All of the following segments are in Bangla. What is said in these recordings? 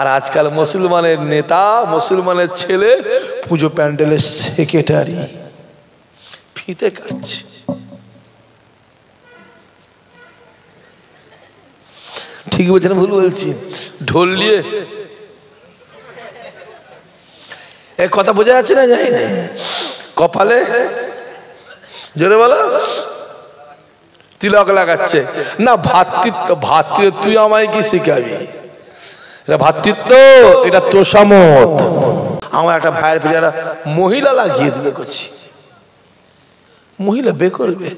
আর আজকাল মুসলমানের নেতা, মুসলমানের ছেলে পুজো প্যান্ডেলের সেক্রেটারি, ফিতে কাটছে। ঠিক বলছেন, ভুল বলছি? ঢোল নিয়ে এ কথা বোঝা যাচ্ছে না? যাই না কপালে, জোরে বলো, তিলক লাগাচ্ছে না। ভাতৃত্ব, ভাতৃত্ব তুই আমায় কি শিখাবি? এটা ভাতৃত্ব, এটা তোষামত। আমার একটা ভাইয়ের পেছনে একটা মহিলা লাগিয়ে দিলে করছি, মহিলা বে করবে,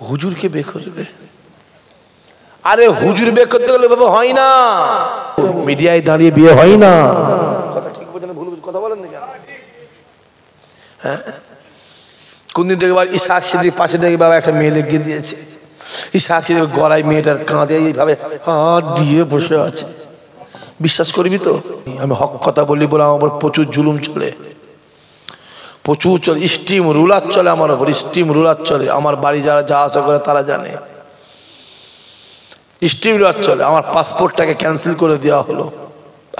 হুজুরকে বে করবে। আরে হুজুর বে করতে গেলে বাবা হয় না, মিডিয়ায় দাঁড়িয়ে বিয়ে হয় না। কথা ঠিক বলছেন, ভুল কথা বলেন না? হ্যাঁ, কোনদিন দেখবার ইসাক সিদ্দিক পাশে দেখে বাবা একটা মেয়ে লেগে দিয়েছে, ইসাক সিদ্দিক গলায় মেয়েটার কাঁধে এইভাবে হাত দিয়ে বসে আছে। বিশ্বাস করবি তো? আমি হক কথা বলি বলে আমার উপর প্রচুর জুলুম চলে, প্রচুর চলে, স্টিম রুলার চলে আমার উপর, স্টিম রুলার চলে। আমার বাড়ি যারা যা আসা করে তারা জানে, স্টিম রুলার চলে। আমার পাসপোর্টটাকে ক্যান্সেল করে দেওয়া হলো,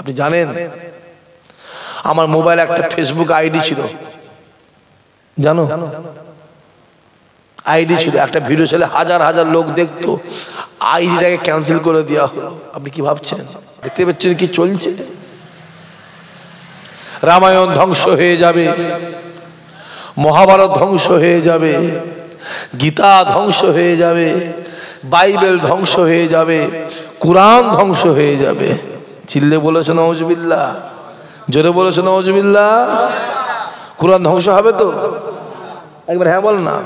আপনি জানেন? আমার মোবাইলে একটা ফেসবুক আইডি ছিল, জানো? আইডি ছিল, একটা ভিডিও ছিল, হাজার হাজার লোক দেখতো, আইডিটাকে ক্যান্সেল করে দেওয়া হলো। আপনি কি ভাবছেন? দেখতে পাচ্ছেন কি চলছে? রামায়ণ ধ্বংস হয়ে যাবে, মহাভারত ধ্বংস হয়ে যাবে, গীতা ধ্বংস হয়ে যাবে, বাইবেল ধ্বংস হয়ে যাবে, কুরআন ধ্বংস হয়ে যাবে। চিল্লে বলেছে নাউজুবিল্লাহ, জোরে বলেছে নাউজুবিল্লাহ। কুরআন ধ্বংস হবে তো? একবার হ্যাঁ বল না,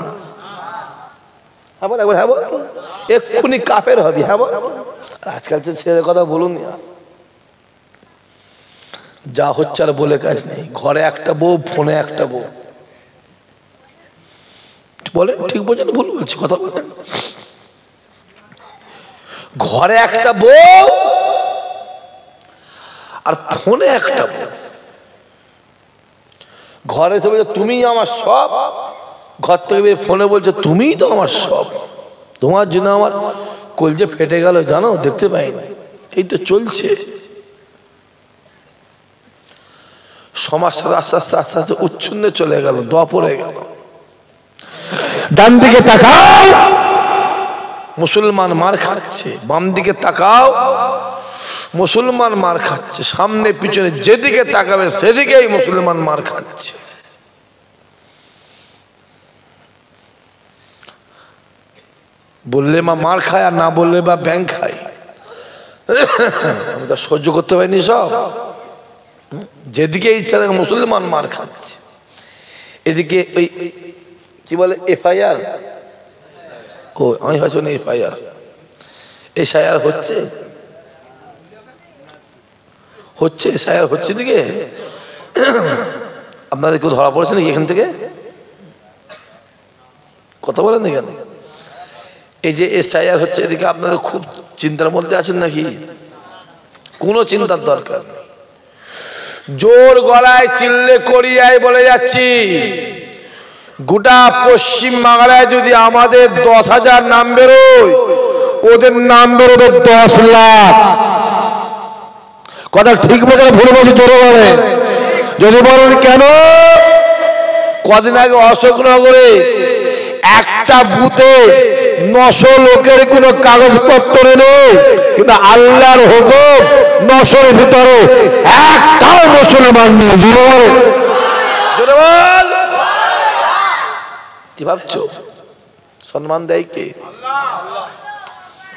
হ্যাঁ বল, একবার হ্যাঁ বল। এক্ষুনি কাফের হবি, হ্যাঁ বল। আজকাল ছেলের কথা বলুন, যা হচ্ছে আর বলে কাজ নেই। ঘরে একটা বউ, ফোনে একটা বউ, বলে ঠিক বলছেন, ভুল বলছি? কথা বলেন। ঘরে একটা বউ আর ফোনে একটা বউ। ঘরে তো বলছে তুমি আমার সব, ঘর থেকে ফোনে বলছে তুমিই তো আমার সব, তোমার জন্য আমার কলজে ফেটে গেল, জানো? দেখতে পাইনি। এই তো চলছে সমাজটা, আস্তে আস্তে আস্তে আস্তে উচ্ছন্নে চলে গেল, দপরে গেল। ডান দিকে তাকাও, মুসলমান মার খাচ্ছে, বাম দিকে তাকাও, মুসলমান মার খাচ্ছে, সামনে পিছনে যেদিকে তাকাবে সেদিকেই মুসলমান মার খাচ্ছে। বললে মা মার খায়, আর না বললে বা ব্যাং খায়। আমি তো সহ্য করতে পারিনি সব। যেদিকে ইচ্ছা থাকে মুসলমান মার খাচ্ছে। এদিকে ওই কি বলে এফআইআর, ও আমি হয়তো না এফআইআর, এসআইআর হচ্ছে, হচ্ছে এসআইআর হচ্ছে। দিকে আপনাদের কেউ ধরা পড়েছে নাকি এখান থেকে? কথা বলেন না কেন? এই যে এসআইআর হচ্ছে, এদিকে আপনাদের খুব চিন্তার মধ্যে আছেন নাকি? কোনো চিন্তার দরকার নেই। জোর গলায় চিল্লে করিয়ায় বলে যাচ্ছি, গোটা পশ্চিম বাংলায় যদি আমাদের 10,000 নাম বেরোয়, ওদের নাম বেরোবে 10 লাখ। কথা ঠিক বলছে, ভুল বলছি? জোরে বলে, যদি বলেন কেন? কদিন আগে অশোকনগরে একটা বুথে 900 লোকের কোনো কাগজপত্র নেই, কিন্তু আল্লাহর হুকুম 900-র ভিতরে একটাও মুসলমান নেই। জোরে বল। কি ভাবছো? সম্মান দেয় কে?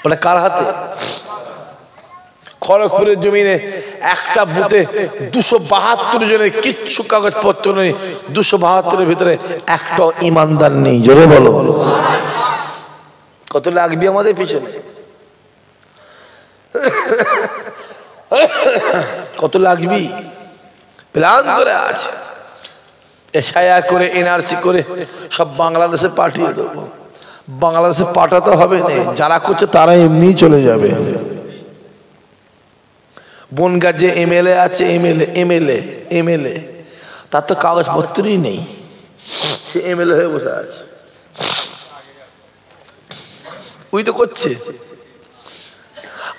ওটা কার হাতে? খড়গপুরের জমিনে একটা বুথে 272 জনের কিচ্ছু কাগজপত্র নেই, 272-এর ভিতরে একটা ইমানদার নেই। জোরে বলো। কত লাগবে আমাদের পিছনে? কত লাগবি? প্ল্যান করে আছে, এসআইআর করে, এনআরসি করে সব বাংলাদেশে পাঠিয়ে দেবো। বাংলাদেশে পাঠাতে হবে না, যারা করছে তারা এমনি চলে যাবে। বনগাঁ যে এমএলএ আছে, এমএলএ তার তো কাগজপত্রই নেই, সে এমএলএ হয়ে বসে আছে। ওই তো করছে।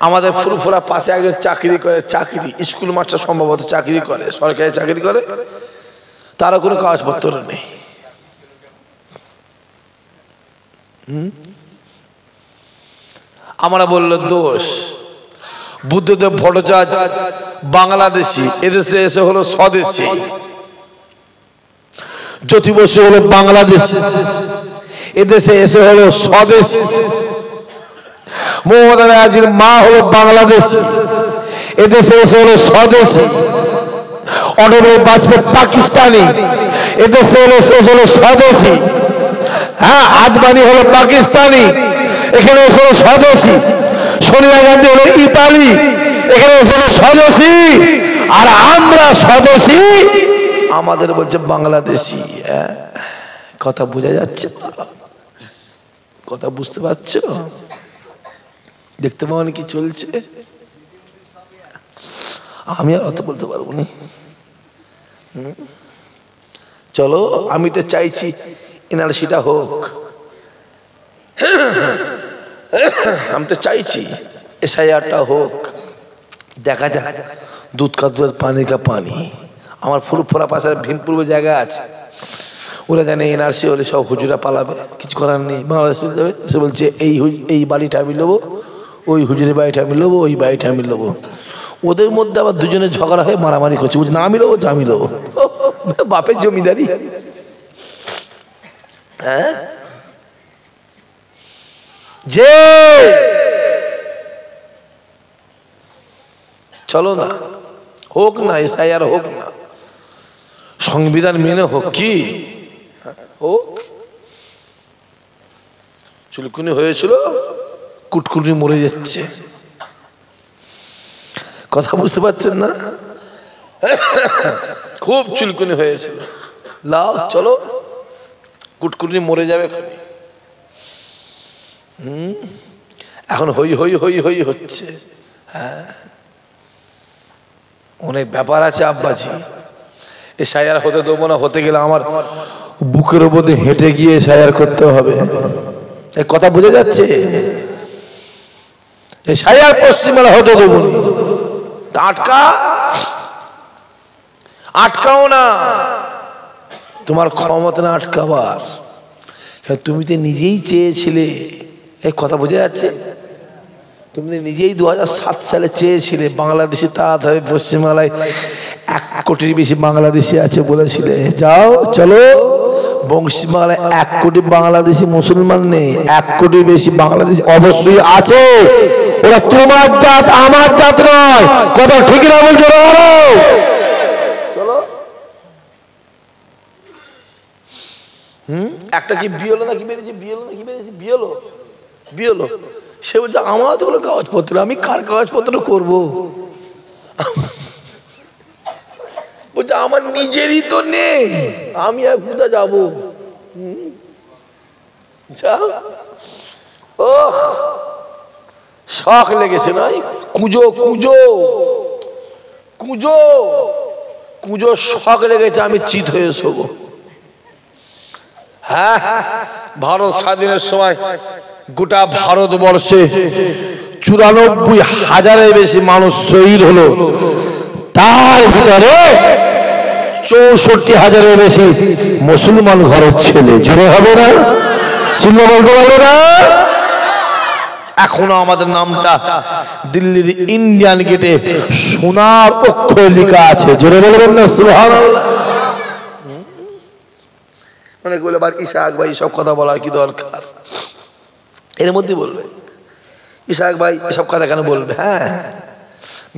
আমাদের ফুরফুরা পাশে একজন চাকরি করে, চাকরি স্কুল মাস্টার সম্ভবত চাকরি করে, সরকারি চাকরি করে, তারও কোনো কাগজপত্র নেই। আমরা বললো দোষ। বুদ্ধদেব ভট্টাচার্য বাংলাদেশি, এদেশে এসে হলো স্বদেশী। জ্যোতি বসু হলো বাংলাদেশি, এদেশে এসে হলো স্বদেশী। মমতা ব্যানার্জির মা হলো বাংলাদেশ, এদেশে এসে হলো স্বদেশী। অটল বাজপেয়ী পাকিস্তানি, এদেশে হলো স্বদেশী। হ্যাঁ, আদবানি হলো পাকিস্তানি, এখানে এসে হলো স্বদেশী। সোনিয়া গান্ধী হলো ইতালি, এখানে এসে হলো স্বদেশী। আর আমরা স্বদেশী, আমাদের বলছে বাংলাদেশি। কথা বোঝা যাচ্ছে? কথা বুঝতে পারছো? দেখতে পাও কি চলছে? আমি আর অত বলতে পারবো না। চলো, আমি তো চাইছি এনআরসিটা হোক, আমি তো চাইছি এসআইআরটা হোক। দেখা যাক, দুধ কা দুধ পানি কা পানি। আমার ফুরফুরা পাশে ভীমপুর জায়গা আছে, ওরা জানে এনআরসি হলে সব হুজুরা পালাবে, কিছু করার নেই, বাংলাদেশ যাবে। সে বলছে এই বাড়িটা আমি নেবো, ওই হুজুরের বাড়িটা আমি নেবো, ওই বাড়িটা আমি নেবো। ওদের মধ্যে আবার দুজনে ঝগড়া হয়ে মারামারি করছে, বলছে না আমি নেবো, আমি নেবো। বাপের জমিদারি। হ্যাঁ, যে চলো না, হোক না এসআইআর, হোক না, সংবিধান মেনে হোক, কি হোক। চুলকুনি হয়েছিল, কুটকুনি মরে যাচ্ছে। কথা বুঝতে পারছেন না? খুব চুলকুনি হয়েছিল, লাও চলো, কুটকুনি মরে যাবে। এখন হই হই হই হই হচ্ছে। হ্যাঁ, অনেক ব্যাপার আছে আব্বাজি। এসআইআর হতে দেবো না, হতে গেলে আমার বুকের উপর দিয়ে হেঁটে গিয়ে এসআইআর করতে হবে। এই কথা বোঝা যাচ্ছে? এসআইআর পশ্চিমবাংলা হতে দেবো না। আটকাও না, তোমার ক্ষমতা না আটকাবার। তুমি তো নিজেই চেয়েছিলে, এই কথা বোঝা যাচ্ছে? তুমি নিজেই 2007 সালে চেয়েছিলে বাংলাদেশি তাঁত হবে, পশ্চিমবাংলায় 1 কোটির বেশি বাংলাদেশি আছে বলেছিলে। যাও চলো, পশ্চিমবাংলায় 1 কোটি বাংলাদেশি মুসলমান নেই, 1 কোটির বেশি বাংলাদেশি অবশ্যই আছে। ওরা তোমার জাত, আমার জাত নয়। কথা ঠিক না বলছো? চলো। একটা কি বিয়েলো নাকি বেরিয়েছে, বিয়েলো নাকি বেরিয়েছে, বিয়েলো। সে বলছে আমার তো কোনো কাগজপত্র, আমি কার কাগজপত্র করবো? বলছে আমার নিজেরই তো নেই, আমি আর কোথায় যাবো? ও শখ লেগেছে নয়? কুজো কুজো কুজো কুজো শখ লেগেছে, আমি চিত হয়ে শোবো। হ্যাঁ, ভারত স্বাধীনের সময় গোটা ভারতবর্ষে 94,000-এর বেশি মানুষ শহীদ হলো, তার ভিতরে 64,000-এর বেশি মুসলমান ঘরের ছেলে। জোরে হবে না? চিহ্ন বলতে পারবে না? এখনো আমাদের নামটা দিল্লির ইন্ডিয়ান গেটে সোনার অক্ষরে লেখা আছে। জোরে বলবেন না সুবহানাল্লাহ? অনেক বলে আবার ইসাক ভাই সব কথা বলার কি দরকার? এর মধ্যে বলবে ইসাক ভাই এসব কথা কেন বলবে? হ্যাঁ,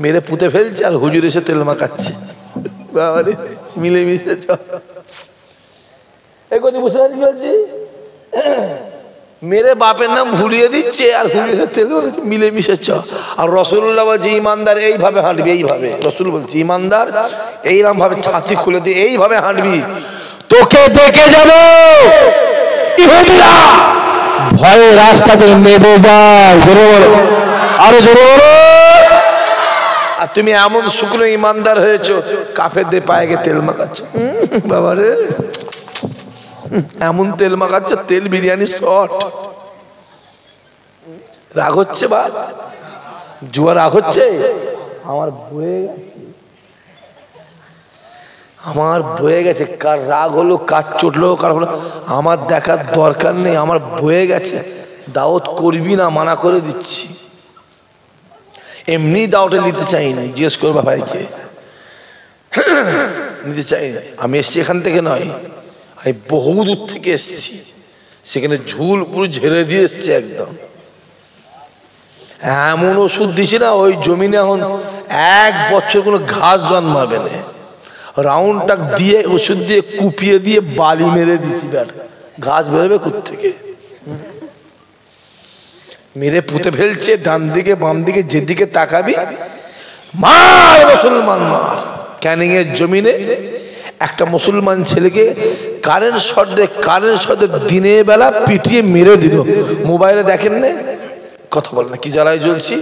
মেরে পুঁতে ফেলছে আর হুজুর এসে তেল মাখাচ্ছে। বাবারে, মিলেমিশে চল। এই কথা বুঝতে পারছি, মেরে বাপের নাম ভুলিয়ে দিচ্ছে আর হুজুর এসে তেল মাখাচ্ছে, মিলেমিশে চ। আর রাসূলুল্লাহ বলছে ইমানদার এইভাবে হাঁটবি, এইভাবে। রাসূল বলছে ইমানদার এইরকম ভাবে ছাতি খুলে দিয়ে এইভাবে হাঁটবি, তোকে দেখে যাবো ইহুদিরা ভয়ে রাস্তা থেকে নেমে যায়। জোরে বলো, আরো জোরে বলো। আর তুমি এমন শুকনো ইমানদার হয়েছো, কাফেরদের পায়ে গিয়ে তেল মাখাচ্ছ। বাবারে, এমন তেল মাখাচ্ছে, তেল বিরিয়ানি শট। রাগ হচ্ছে বা? জুয়া রাগ হচ্ছে? আমার বয়ে গেছে, আমার বয়ে গেছে। কার রাগ হলো, কার চটলো, কার হলো, আমার দেখার দরকার নেই, আমার বয়ে গেছে। দাওয়াত করবি না, মানা করে দিচ্ছি। এমনি দাওয়াতে নিতে চাই না, জিজ্ঞেস করবা ভাইকে, নিতে চাই না। আমি এসছি এখান থেকে নয়, আমি বহু দূর থেকে এসছি, সেখানে ঝুল পুরো ঝেড়ে দিয়ে এসছে একদম। এমন ওষুধ দিছি না, ওই জমিনে এখন 1 বছর কোনো ঘাস জন্মাবে না। রাউন্ডটা দিয়ে ওষুধ দিয়ে কুপিয়ে দিয়ে বালি মেরে দিচ্ছি, ঘাস বেরোবে কোত্থেকে? মেরে পুঁতে ফেলছে। ডান দিকে বাম দিকে যেদিকে তাকাবি মার, মুসলমান মার। ক্যানিং এর জমিনে একটা মুসলমান ছেলেকে কারেন্ট শট দিয়ে দিনের বেলা পিটিয়ে মেরে দিল। মোবাইলে দেখেন না, কথা বলে না, কি জ্বালায় জ্বলছি।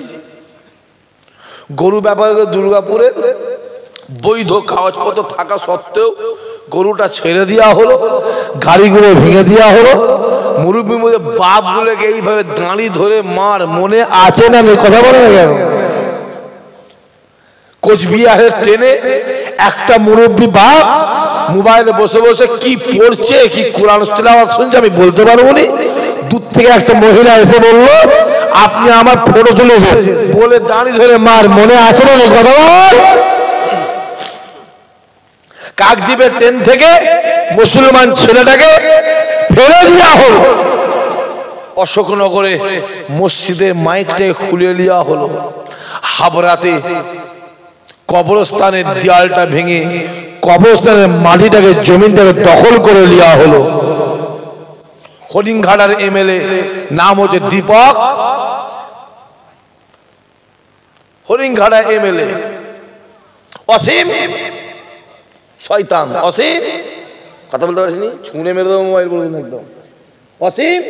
গরু ব্যাপারে দুর্গাপুরে বৈধ কাগজপত্র থাকা সত্ত্বেও গরুটা ছেড়ে দেওয়া হলো, গাড়িগুলো ভেঙে দেওয়া হলো। মুরব্বীর মধ্যে বাপগুলোকে এইভাবে দাঁড়ি ধরে মার, মনে আছে না? কথা বলে না কেন? কোচবিহারের ট্রেনে একটা মুরব্বী বাপ মোবাইলে বসে বসে কি পড়ছে, কি কোরআন তিলাওয়াত শুনছে আমি বলতে পারবো না। দূর থেকে একটা মহিলা এসে বললো, আপনি আমার ফটো তুলে বলে দাঁড়ি ধরে মার, মনে আছে না? কথা বল। কাকদ্বীপের ট্রেন থেকে মুসলমান ছেলেটাকে ফেলে দেওয়া হলো। অশোকনগরে মসজিদে মাইকটাকে খুলে দেওয়া হলো। হাবড়াতে কবরস্থানের দেয়ালটা ভেঙে কবরস্থানের মাটিটাকে, জমিনটাকে দখল করে নেওয়া হলো। হরিণঘাটার এমএলএ নাম হচ্ছে দীপক, হরিণঘাটা এমএলএ অসীম শয়তান। অসীম কথা বলতে পারছিনি, ছুঁড়ে মেরে দেবো মোবাইল বলে দিন একদম। অসীম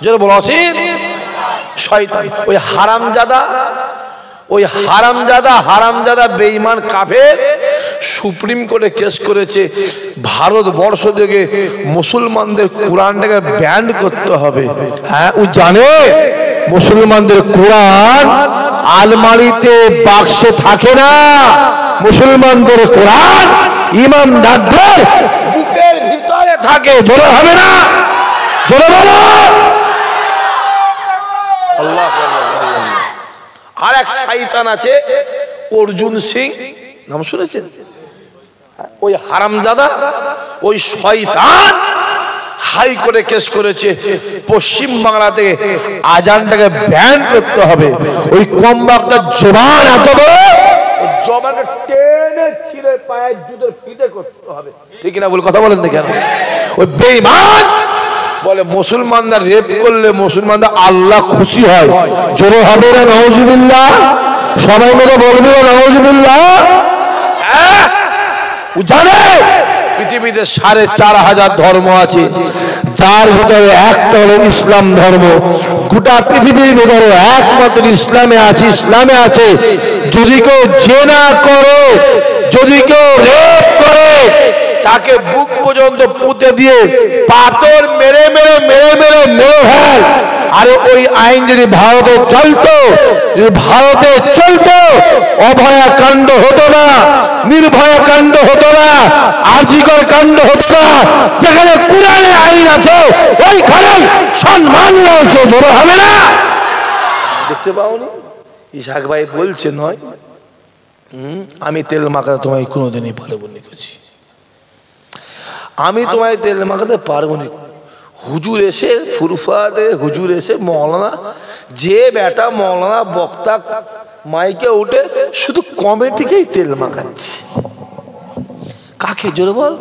জোরে বলো, অসীম শয়তান। ওই হারামজাদা বেঈমান কাফের সুপ্রিম কোর্টে কেস করেছে, ভারতবর্ষ থেকে মুসলমানদের কোরআনটাকে ব্যান করতে হবে। হ্যাঁ, ও জানে মুসলমানদের কোরআন আলমারিতে বাক্সে থাকে না, মুসলমানদের কোরআন ইমানদারদের বুকের ভিতরে থাকে। জোরে হবে না? জোরে বলো। আল্লাহ। আর এক শয়তান আছে অর্জুন সিং, নাম শুনেছেন? ওই হারামজাদা, ওই শয়তান হাইকোর্টে কেস করেছে, পশ্চিম বাংলা থেকে আজানটাকে ব্যান করতে হবে। ওই কমবাক্তার জবান এত বড়, জবানকে টেনে ছিঁড়ে পায়ের জুতোর ফিতে করতে হবে। ঠিক না বলে কথা বলেন না কেন? ওই বেঈমান বলে মুসলমানরা রেপ করলে মুসলমানরা আল্লাহ খুশি হয়। জোরে হবে না নাউজুবিল্লাহ? সবাই মিলে বলবে নাউজুবিল্লাহ। জানে পৃথিবীতে ৪,৫০০ ধর্ম আছে, যার ভিতরে একটা হলো ইসলাম ধর্ম। গোটা পৃথিবীর ভিতরে একমাত্র ইসলামে আছে। যদি কেউ জেনা করে, যদি কেউ রেপ করে, তাকে বুক পর্যন্ত পুঁতে দিয়ে পাথর মেরে ফেল। আরে ওই আইন যদি ভারতে চলতো, অভয়া কাণ্ড হতো না, নির্ভয়া কাণ্ড হতো না, আরজিকর কাণ্ড হতো না। যেখানে কোরআনের আইন আছে ওইখানে সম্মান রয়েছে। জোরে হবে না? দেখতে পাওনি? ইসাক ভাই বলছে নয়, আমি তেল মাখাতে তোমায় কোনোদিনই পারবো না, আমি তোমায় তেল মাখাতে পারবো না। হুজুর এসে ফুরফাতে, হুজুর এসে মৌলানা, যে বেটা মৌলানা বক্তা মাইকে উঠে শুধু কমিটিকেই তেল মাখাচ্ছে। কাকে? জোরে বল।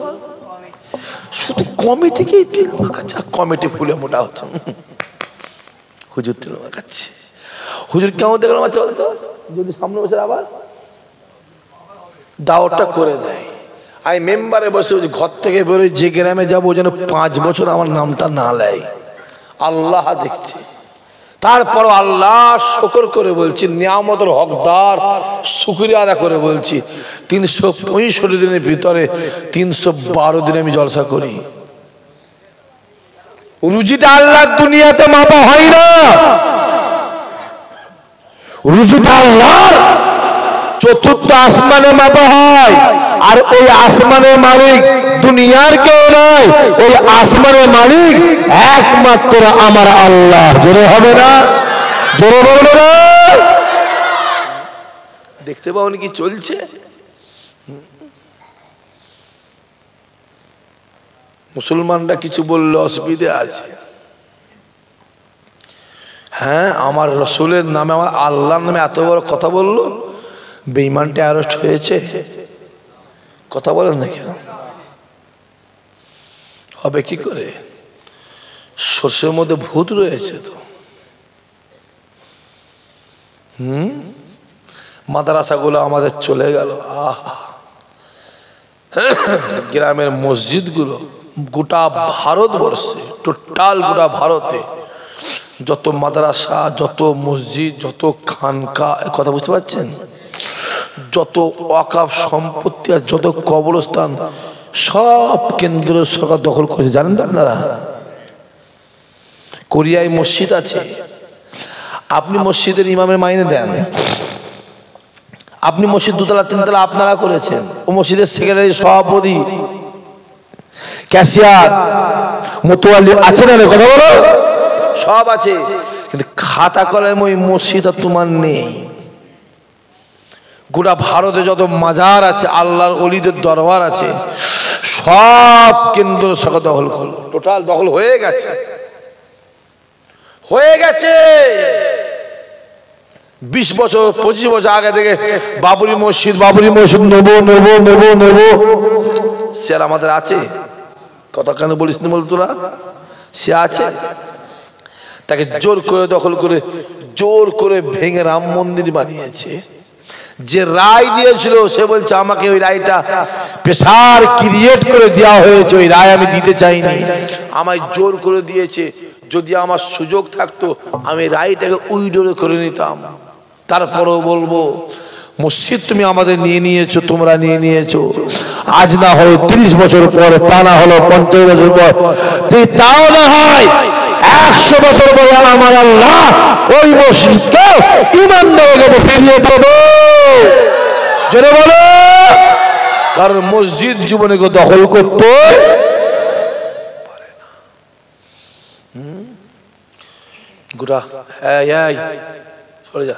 শুধু কমিটিকেই তেল মাখাচ্ছে, আর কমিটি ফুলে মোটা হচ্ছে। হুজুর তেল মাখাচ্ছে। হুজুর কেমন দেখলাম চলতো, যদি সামনে বছর আবার দাওয়াতটা করে দেয়। আমি মেম্বারে বসে ঘর থেকে বেরোয়, যে গ্রামে যাবো যেন 5 বছর আমার নামটা না নেয়। আল্লাহ দেখছে। তারপর আল্লাহ শুকর করে বলছি, নিয়ামতের হকদার, শুকরিয়া আদা করে বলছি, 365 দিনের ভিতরে 312 দিনে আমি জলসা করি। রুজিটা আল্লাহর দুনিয়াতে মাপা হয় না। রুজুটা আল্লাহর। চতুর্থ আসমানে মাপা হয়, আর ওই আসমানের মালিক দুনিয়ার কেউ নয়, ওই আসমানের মালিক একমাত্র আমার আল্লাহ। জোরে হবে না? জোরে বলবে না? দেখতে পাওনি কি চলছে? মুসলমানরা কিছু বললে অসুবিধা আছে। হ্যাঁ, আমার রসুলের নামে, আমার আল্লাহর নামে এত বড় কথা বললো, বেঈমানটা অ্যারেস্ট হয়েছে। কথা বলেন না কেন? হবে কি করে? সর্ষের মধ্যে ভূত রয়েছে তো। মাদ্রাসাগুলো আমাদের চলে গেল। আহা, গ্রামের মসজিদগুলো গোটা ভারতবর্ষে, টোটাল গোটা ভারতে যত মাদ্রাসা, যত মসজিদ, যত খানকা, কথা বুঝতে পারছেন, যত ওয়াকফ সম্পত্তি আর যত কবরস্থান, সব কেন্দ্র সরকার দখল করেছে। জানেন তো আপনারা? কোরিয়ায় মসজিদ আছে, আপনি মসজিদের ইমামের মাইনে দেন, আপনি মসজিদ দুতলা তিনতলা আপনারা করেছেন, ও মসজিদের সেক্রেটারি, সভাপতি, ক্যাশিয়ার, মোতোয়ালি আছে না? কথা বলো, সব আছে, কিন্তু খাতা কলমে ওই মসজিদ আর তোমার নেই। গোটা ভারতে যত মাজার আছে, আল্লাহর ওলিদের দরবার আছে, সব কেন্দ্র সরকার দখল করলো। টোটাল দখল হয়ে গেছে, হয়ে গেছে। 20 বছর 25 বছর আগে থেকে বাবরি মসজিদ, বাবরি মসজিদ নেবো নেবো নেবো নেবো, সে আর আমাদের আছে? কথা কেন বলিস না বল তোরা? সে আছে, তাকে জোর করে দখল করে, জোর করে ভেঙে রাম মন্দির বানিয়েছে। যে রায় দিয়েছিল সে বলছে আমাকে ওই রায়টা প্রেসার ক্রিয়েট করে দেওয়া হয়েছে, ওই রায় আমি দিতে চাইনি, আমায় জোর করে দিয়েছে। যদি আমার সুযোগ থাকতো আমি রায়টাকে উইড্র করে নিতাম। তারপরেও বলবো, মসজিদ তুমি আমাদের নিয়ে নিয়েছো, তোমরা নিয়ে নিয়েছো, আজ না হলো 30 বছর পর, তা না হলো 50 বছর পর, তাও না হয় 100 বছর পর আমার আল্লাহ ওই মসজিদকে ইমানদারকে ফিরিয়ে দেবো। জোরে বলো। কারণ মসজিদ জীবনে দখল করতে পারে না। গোটা সরে যা,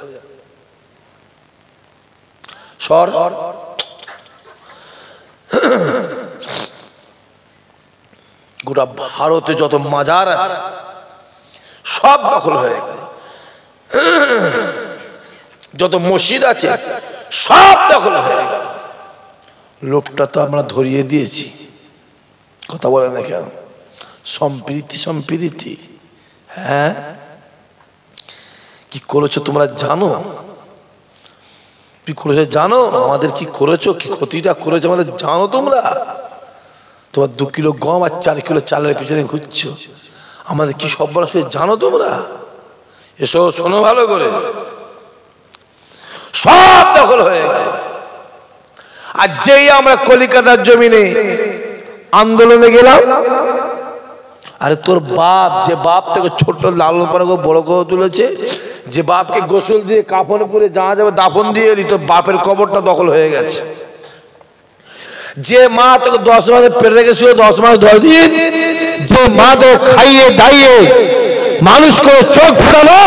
সর। গোটা ভারতে যত মাজার আছে সব দখল হয়ে গেল, যত মসজিদ আছে সব দখল হয়ে গেল। লোকটা তো আমরা ধরিয়ে দিয়েছি। কথা বলে না কেন? সম্প্রীতি, সম্প্রীতি। হ্যাঁ, কি করেছো তোমরা জানো? কি করেছো জানো? আমাদের কি করেছো, কি ক্ষতিটা করেছো আমাদের জানো তোমরা? তোমার 2 কিলো গম আর 4 কিলো চালের পিছনে ঘুরছো, আমাদের কি সব বড় জানো তোমরা? এসো শোনো ভালো করে। সব দখল হয়ে গেল। আর যেই আমরা কলিকাতার জমিনে আন্দোলনে গেলাম, আরে তোর বাপ, যে বাপ থেকে ছোট লালন পালন করে বড় করে তুলেছে, যে বাপকে গোসল দিয়ে কাফন করে জানা যাবে দাফন দিয়ে এলি, তোর বাপের কবরটা দখল হয়ে গেছে। যে মা তোকে 10 মাসে পেটে রেখেছিল, 10 মাস 10 দিন, যে মা তোকে খাইয়ে দাইয়ে মানুষ করে চোখ ফেরালো,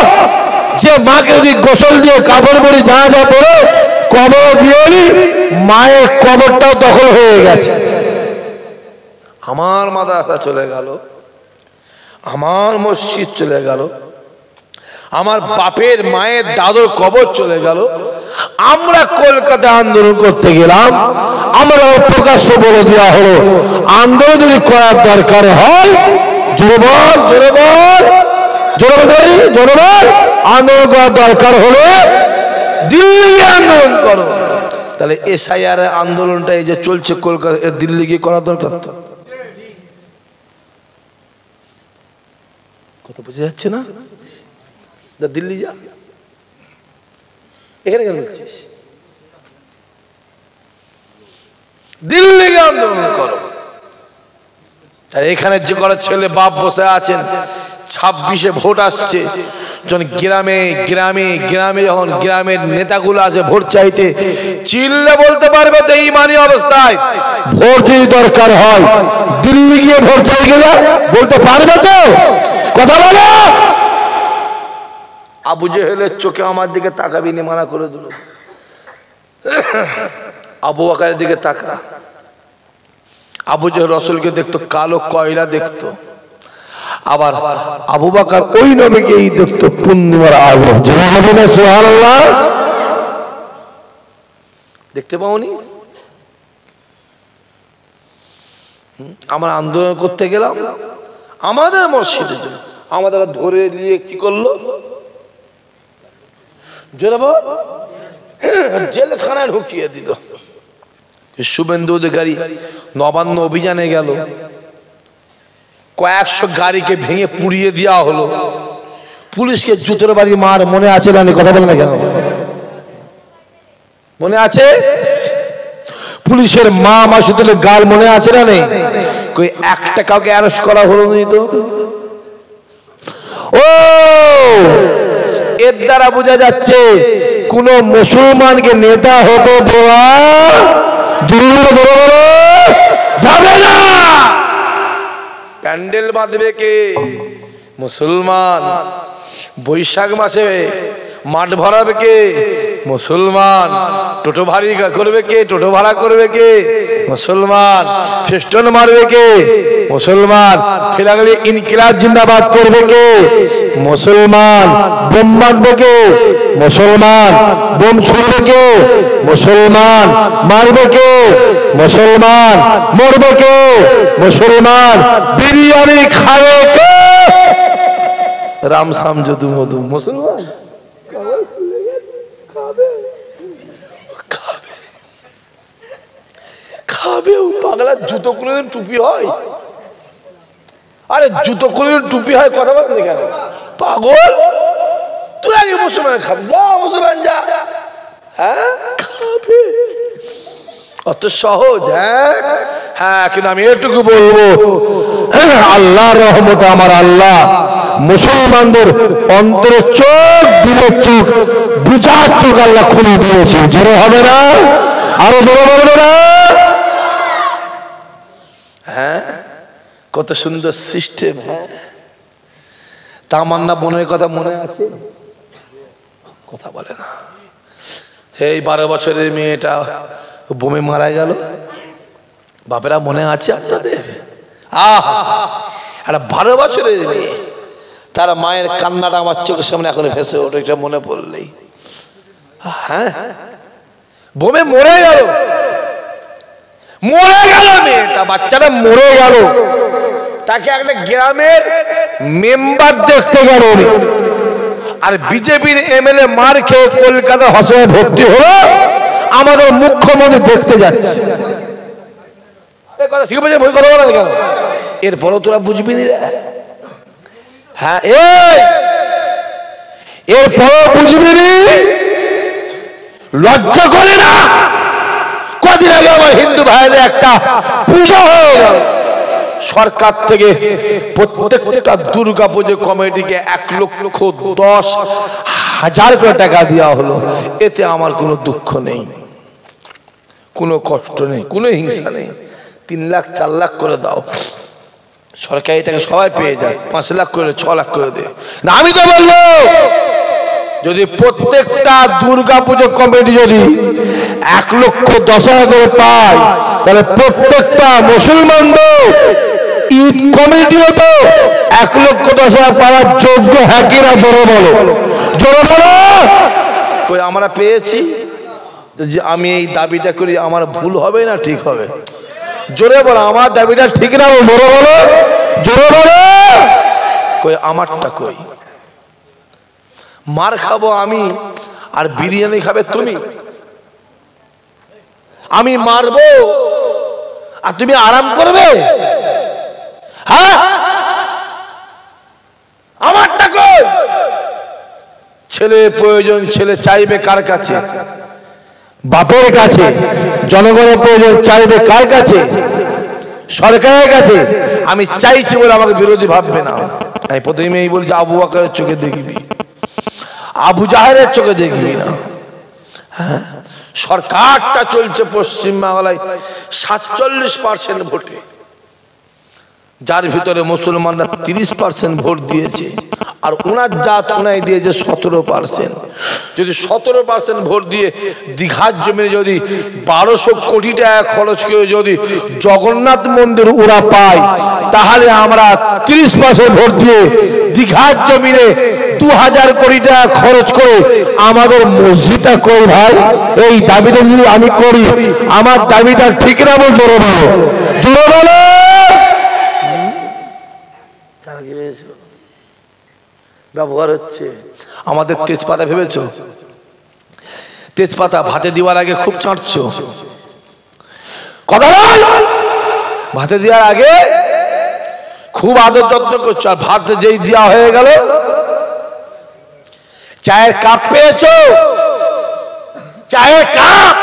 যে মাকে যদি গোসল দিয়ে কাপড় পরে জানা যা পড়ো কবর দিয়ে এলি, মায়ের কবরটাও দখল হয়ে গেছে। আমার মাদ্রাসা চলে গেল, আমার মসজিদ চলে গেল, আমার বাপের মায়ের দাদুর কবর চলে গেল। আমরা কলকাতা আন্দোলন করতে গেলাম, আমরা প্রকাশ্য বলে দেওয়া হলো আন্দোলন যদি করার দরকার হয়, জোরে বল, জোরে বল, জোরে বল, জোরে বল, আন্দোলন করার দরকার হলে দিল্লি আন্দোলন করো। তাহলে এসআইআর আন্দোলনটা এই যে চলছে কলকাতা, দিল্লি গিয়ে করা দরকার তো। কথা বুঝে যাচ্ছে না? দিল্লি যা, এখানে কেন বলছিস? দিল্লি গিয়ে আন্দোলন করো। এখানে যে কটা ছেলে বাপ বসে আছেন, 26-এ ভোট আসছে, যখন গ্রামে গ্রামে গ্রামে যখন গ্রামের নেতাগুলো আছে ভোট চাইতে, চিল্লে বলতে পারবে তো ইমানি অবস্থায় ভোট যদি দরকার হয় দিল্লি গিয়ে ভোট চাই গেলে বলতে পারবে তো? কথা বলো। আবু জেহেলের চোখে আমার দিকে তাকাবি নি, মানা করে দিল। আবু বকরের দিকে তাকা। আবু জেহেল রাসূলকে দেখতো কালো কয়লা দেখতো, আবার আবু বকর ওই নবীকেই দেখতো পূর্ণিমার আলো। সুবহানাল্লাহ। দেখতে পাওনি? আমরা আন্দোলন করতে গেলাম আমাদের মসজিদের জন্য, আমাদের ধরে নিয়ে কি করলো? জেলখানায় ঢুকিয়ে দিল। শুভেন্দু অধিকারী নবান্ন অভিযানে গেল, কয়েকশো গাড়িকে ভেঙে পুড়িয়ে দেওয়া হলো। পুলিশকে জুতোর বাড়ি মার মনে আছে না? কথা বলে না কেন? মনে আছে? পুলিশের মা মাসুদুলের গাল মনে আছে না? নেই? কই একটা কাউকে অ্যারেস্ট করা হলো নি তো? ও এর দ্বারা বোঝা যাচ্ছে কোন মুসলমানকে নেতা হতে দেওয়া যাবে না। প্যান্ডেল বাঁধবে কে? মুসলমান। বৈশাখ মাসে মাঠ ভরাবে কে? মুসলমান। টোটো ভারী করবে কে? টোটো ভাড়া করবে কে? মুসলমান। ফেস্টন মারবে কে? মুসলমান। ফিলাগলি ইনকিলাব জিন্দাবাদ করবে কে? মুসলমান। বোম বাঁধবে কে? মুসলমান। বোম ছুড়বে কে? মুসলমান। মারবে কে? মুসলমান। মরবে কে? মুসলমান। বিরিয়ানি খাবে কে? রাম সাম যদু মধু মুসলমান। খাবে ও পাগলা। জুতো কোনদিন টুপি হয়? আরে জুতো কোনদিন টুপি হয়? কথা বলেন কেন পাগল? তুই আগে মুসলমান খাবি, যা মুসলমান যা। হ্যাঁ খাবে, অত সহজ? হ্যাঁ হ্যাঁ, কিন্তু আমি এটুকু বলবো, আল্লাহর রহমত, আমার আল্লাহ মুসলমানদের অন্তরে চোখ, দিলের চোখ, বুঝার চোখ আল্লাহ খুলে দিয়েছে। জোরে হবে না? আরো জোরে বলবে না? হ্যাঁ, কত সুন্দর সিস্টেম। হ্যাঁ, তামান্না বোনের কথা মনে আছে? কথা বলে না। এই 12 বছরের মেয়েটা বোমে মারা গেল, বাপেরা মনে আছে আপনাদের? একটা 12 বছরের মেয়ে, তার মায়ের কান্নাটা আমার চোখের সামনে এখন ভেসে ওঠে, এটা মনে পড়লেই। হ্যাঁ, বোমে মরে গেল, মরে গেল মেয়েটা, বাচ্চাটা মরে গেল। তাকে একটা গ্রামের মেম্বার দেখতে গেল, আর বিজেপির এমএলএ মার খেয়ে কলকাতা হসপিটালে ভর্তি হলো, আমাদের মুখ্যমন্ত্রী দেখতে যাচ্ছে। ঠিক আছে, কথা বলা কেন? এরপরও তোরা বুঝবি নি রে? হ্যাঁ, এরপরও বুঝবি নি? লজ্জা করে না? কদিন আগে আমার হিন্দু ভাইদের একটা পূজা হয়ে গেল, সরকার থেকে প্রত্যেকটা দুর্গা পুজো কমিটিকে 1,10,000 করে টাকা দেওয়া হলো। এতে আমার কোনো দুঃখ নেই, কোনো কষ্ট নেই, কোনো হিংসা নেই। 3 লাখ 4 লাখ করে দাও, সরকার এটাকে সবাই পেয়ে যায়। 5 লাখ করে 6 লাখ করে দে না। আমি তো বলবো, যদি প্রত্যেকটা দুর্গা পুজো কমিটি যদি 1,10,000 করে পায়, তাহলে প্রত্যেকটা মুসলমানদের ঈদ কমিটিও তো 1,10,000 পাওয়ার যোগ্য। হ্যাঁ কিনা? জোরে বলো, জোরে বলো। কই আমরা পেয়েছি? যে আমি এই দাবিটা করি, আমার ভুল হবে না ঠিক হবে? জোরে বলো, আমার দাবিটা ঠিক না? জোরে বলো, জোরে বলো। কই আমারটা কই? মার খাবো আমি আর বিরিয়ানি খাবে তুমি? আমি মারবো আর তুমি আরাম করবে? হ্যাঁ, আমারটা কই? ছেলে প্রয়োজন, ছেলে চাইবে কার কাছে? বাপের কাছে। জনগণের প্রয়োজন চাইবে কার কাছে? সরকারের কাছে। আমি চাইছি বলে আমাকে বিরোধী ভাববে না। আমি প্রথমেই বলছি, আবু বকরের চোখে দেখবি, আবু জাহেলের চোখে দেখবি না। হ্যাঁ, সরকারটা চলছে পশ্চিমবাংলায় 47% ভোটে, যার ভিতরে মুসলমানরা 30% ভোট দিয়েছে, আর ওনার জাত ওনাই দিয়েছে 17%। যদি 17% ভোট দিয়ে দীঘার জমিনে যদি 1200 কোটি টাকা খরচ করে যদি জগন্নাথ মন্দির ওরা পায়, তাহলে আমরা 30% ভোট দিয়ে দীঘার জমিনে 2000 কোটি টাকা খরচ করে আমাদের মসজিদটা করি ভাই। এই দাবিটা যদি আমি করি, আমার দাবিটা ঠিক না বল? জোরে বলো, জোরে বলো। ব্যবহার হচ্ছে আমাদের তেজপাতা, ভেবেছো? তেজপাতা ভাতে দেওয়ার আগে খুব চাটছো, কথা বল। ভাতে দেওয়ার আগে খুব আদর যত্ন করছো, আর ভাত যেই দেওয়া হয়ে গেল, চায়ের কাপ পেয়েছো, চায়ের কাপ।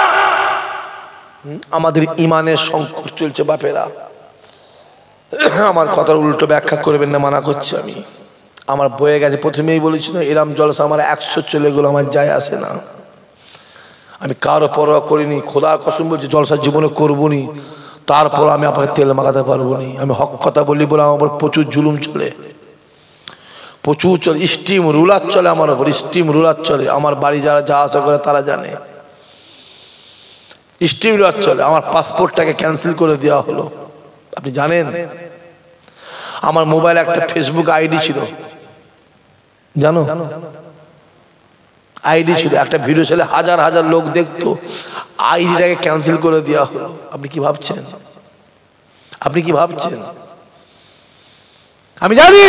আমাদের ইমানের সংকট চলছে বাপেরা। আমার কথার উল্টো ব্যাখ্যা করবেন না, মানা করছি আমি। আমার বয়ে গেছে, প্রথমেই বলেছি না, এরাম জলসা আমার 100 চলে গেলো, আমার যায় আসে না। আমি কারো পরোয়া করিনি, খোদার কসম বলছি জলসা জীবনে করবো নি, তারপর আমি আপনাকে তেল মাখাতে পারবো নি। আমি হক কথা বলি বলে আমার উপর প্রচুর জুলুম চলে, প্রচুর চলে, স্টিম রুলার চলে আমার উপর, স্টিম রুলার চলে। আমার বাড়ি যারা যা আসা করে তারা জানে, স্টিম রুলার চলে। আমার পাসপোর্টটাকে ক্যান্সেল করে দেওয়া হলো, আপনি জানেন? আমার মোবাইলে একটা ফেসবুক আইডি ছিল, জানো? আইডি ছিল, একটা ভিডিও ছিল, হাজার হাজার লোক দেখতো, আইডিটাকে ক্যান্সেল করে দেওয়া হলো। আপনি কি ভাবছেন? আপনি কি ভাবছেন? আমি জানি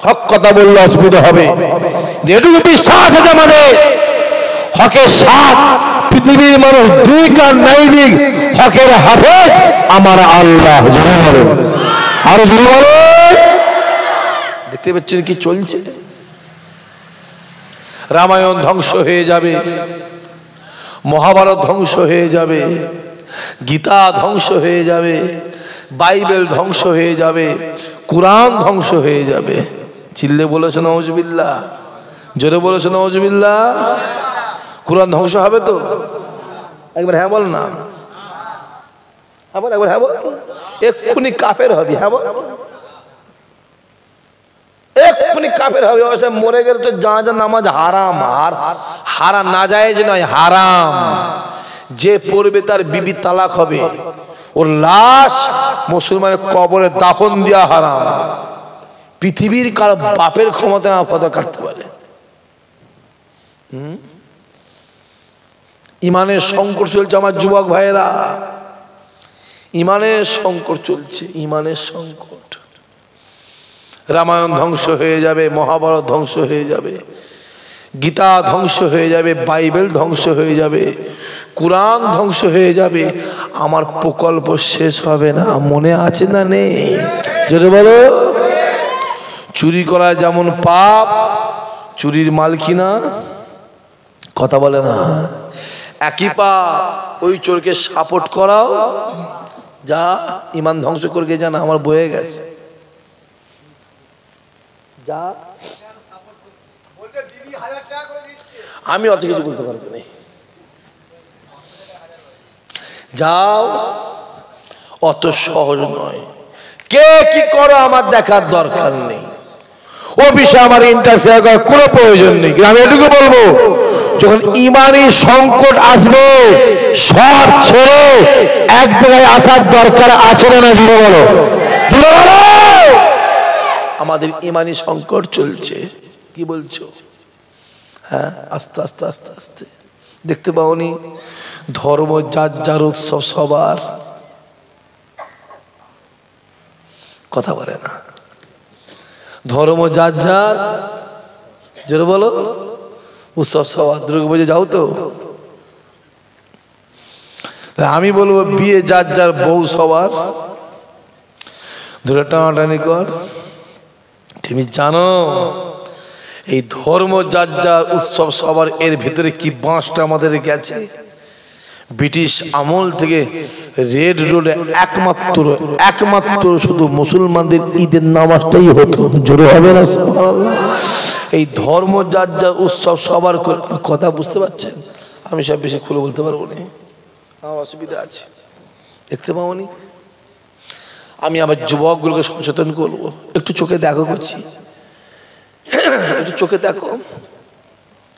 হক কথা বললে অসুবিধা হবে, এটুকু বিশ্বাস আছে আমাদের, হকের সাথ পৃথিবীর মানুষ দুই কান নাই দিক, হকের হাফেজ আমার আল্লাহ। আরো জোরে বলো। দেখতে পাচ্ছেন কি চলছে? রামায়ণ ধ্বংস হয়ে যাবে, মহাভারত ধ্বংস হয়ে যাবে, গীতা ধ্বংস হয়ে যাবে, বাইবেল ধ্বংস হয়ে যাবে, কুরআন ধ্বংস হয়ে যাবে। চিল্লে বলেছে নাউজুবিল্লাহ, জোরে বলেছে নাউজুবিল্লাহ। কুরআন ধ্বংস হবে তো? একবার হ্যাঁ বল না, একবার হ্যাঁ বল। এক্ষুনি কাফের হবি, হ্যাঁ বল, এক্ষুনি কাফের হবে। মরে গেলে তো জানাজা নামাজ হারাম, আর হারাম না যায় যে নয়, হারাম। যে পড়বে তার বিবি তালাক হবে, ওর লাশ মুসলমানের কবরে দাফন দেওয়া হারাম। পৃথিবীর কার বাপের ক্ষমতা না পদা কাটতে পারে। ইমানের সংকট চলছে আমার যুবক ভাইয়েরা, ইমানের সংকট চলছে, ইমানের সংকট। রামায়ণ ধ্বংস হয়ে যাবে, মহাভারত ধ্বংস হয়ে যাবে, গীতা ধ্বংস হয়ে যাবে, বাইবেল ধ্বংস হয়ে যাবে, কুরআন ধ্বংস হয়ে যাবে। আমার প্রকল্প শেষ হবে না, মনে আছে না নেই? যদি বলো, চুরি করা যেমন পাপ, চুরির মাল কিনা, কথা বলে না, একই পাপ। ওই চোরকে সাপোর্ট করাও, যা ইমান ধ্বংস করবে, জানা আমার বয়ে গেছে। যা আমি অত কিছু বলতে পারবো না, যাও, অত সহজ নয়। কে কি করো আমার দেখার দরকার নেই, ও বিষয়ে আমার ইন্টারফেয়ার করার কোনো প্রয়োজন নেই। আমি এটুকু বলবো, যখন ইমানি সংকট আসবে, সব ছেড়ে এক জায়গায় আসার দরকার আছে না? জুড়ে বলো, জুড়ে বলো। আমাদের ইমানি সংকট চলছে, কি বলছো? হ্যাঁ, আস্তে আস্তে আস্তে আস্তে দেখতে পাওনি? ধর্ম যার যার, উৎসব সবার, কথা বলে না। ধর্ম যার যার, জোরে বলো, উৎসব সবার। দুর্গা পুজো যাও তো? আমি বলবো বিয়ে যার যার, বউ সবার, ধরে টানাটানি কর। তুমি জানো এই ধর্ম যার যার, উৎসব সবার, এর ভিতরে কি বাঁশটা আমাদের গেছে? ব্রিটিশ আমল থেকে রেড রোডে একমাত্র শুধু মুসলমানদের ঈদের নামাজটাই হতো। জোরে হবে না সুবহানাল্লাহ? এই ধর্ম যার যার উৎসব সবার কথা বুঝতে পারছেন। আমি সব বেশি খুলে বলতে পারবো না, আমার অসুবিধা আছে, দেখতে পাবনি। আমি আবার যুবকগুলোকে সচেতন করবো, একটু চোখে দেখো করছি, একটু চোখে দেখো,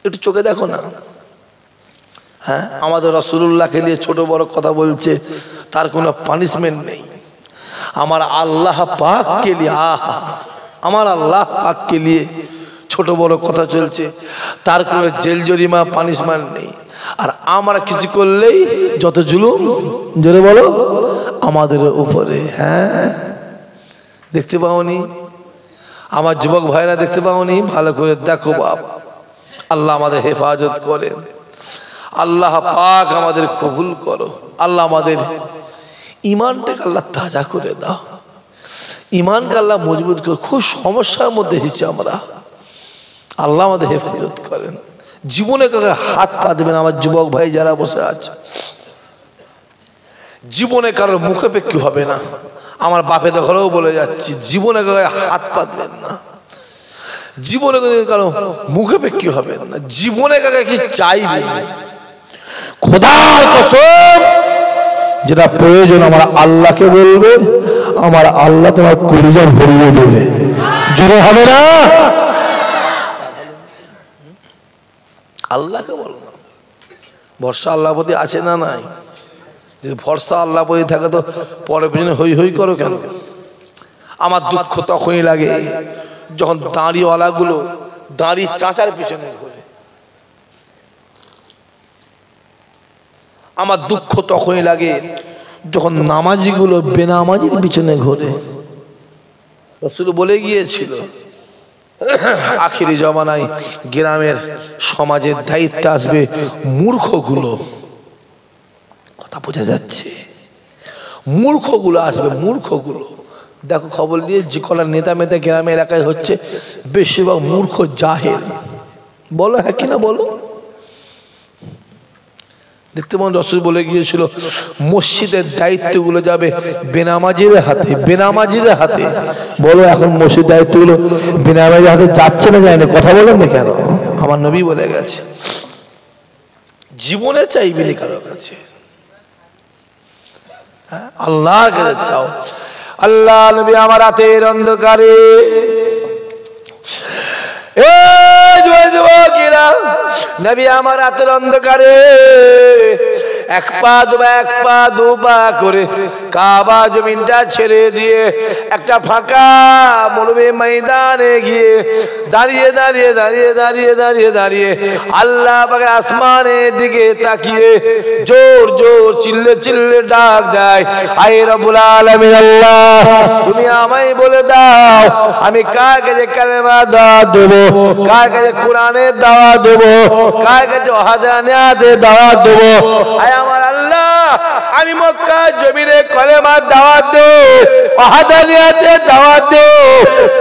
একটু চোখে দেখো না। হ্যাঁ, আমাদের রাসূলুল্লাহকে নিয়ে ছোট বড় কথা বলছে, তার কোনো পানিশমেন্ট নেই। আমার আল্লাহ পাককে নিয়ে, আমার আল্লাহ পাককে নিয়ে ছোট বড় কথা চলছে, তার কোনো জেল জরিমা পানিশমেন্ট নেই। আর আমরা কিছু করলেই যত জুলুম, জোরে বলো, আমাদের উপরে। হ্যাঁ, দেখতে পাওনি? আমার যুবক ভাইরা দেখতে পাওনি? ভালো করে দেখো বাপ। আল্লাহ আমাদের হেফাজত করেন, আল্লাহ পাক আমাদের কবুল করো। আল্লাহ আমাদের ইমানটাকে আল্লাহ তাজা করে দাও, ইমানকে আল্লাহ মজবুত করে। খুব সমস্যার মধ্যে এসেছি আমরা, আল্লাহ আমাদের হেফাজত করেন। জীবনে কাউকে হাত পা দেবেন। আমার যুবক ভাই যারা বসে আছে, জীবনে কারোর মুখে পেক্ষি হবে না। আমার বাপে তো ঘরেও বলে যাচ্ছি, জীবনে কাউকে হাত পা দেবেন না, জীবনে কারো মুখে পেক্ষি হবে না, জীবনে কাউকে কিছু চাইবে না। খোদার কসম, যেটা প্রয়োজন আমার আল্লাহকে বলবে, আমার আল্লাহ তোমার কলিজা ভরিয়ে দেবে। জোরে হবে না? আল্লাহকে বলো না। ভরসা আল্লাহ প্রতি আছে না নাই? যদি ভরসা আল্লাহ প্রতি থাকে তো পরে পিছনে হই হই করো কেন? আমার দুঃখ তখনই লাগে যখন দাঁড়িওয়ালাগুলো দাঁড়ি চাচার পিছনে ঘোরে। আমার দুঃখ তখনই লাগে যখন নামাজিগুলো বেনামাজির পিছনে ঘোরে। রাসূল বলে গিয়েছিল, আখিরি জমানায় গ্রামের সমাজের দায়িত্ব আসবে মূর্খগুলো। কথা বোঝা যাচ্ছে? মূর্খগুলো আসবে, মূর্খগুলো। দেখো খবর নিয়ে যে কলা নেতা মেতা গ্রামের এলাকায় হচ্ছে, বেশিরভাগ মূর্খ জাহেল। বলো হ্যাঁ কিনা বলো? দেখতে পান রাসূল বলে গিয়েছিল মসজিদের দায়িত্বগুলো যাবে বেনামাজির হাতে, বেনামাজির হাতে। বলো এখন মসজিদ দায়িত্বগুলো বেনামাজির হাতে যাচ্ছে না যায় না? কথা বলেন না কেন? আমার নবী বলে গেছে, জীবনে চাইবে না কারো কাছে, আল্লাহর কাছে চাও। আল্লাহ নবী আমার রাতের অন্ধকারে, নবী আমার রাতের অন্ধকারে এক পা দু পা করে কাবা জমিনটা ছেড়ে দিয়ে একটা ফাঁকা মরুভূমি ময়দানে গিয়ে দাঁড়িয়ে আল্লাহ পাকের আসমানের দিকে তাকিয়ে জোর জোর চিল্লে ডাক দেয়, আয় রব্বুল আলামিন, আল্লাহ তুমি আমায় বলে দাও আমি কার কাছে কালেমা দাওয়াত দেবো, কার কাছে কোরআনের দাওয়াত দেবো, কার কাছে ওয়াহদানিয়াতের দাওয়াত দেবো। আয় আমার আল্লাহ, আমি মক্কা জমিনে কলেমার দাওয়াত দেব, ওয়াহদানিয়াতের দাওয়াত দেব,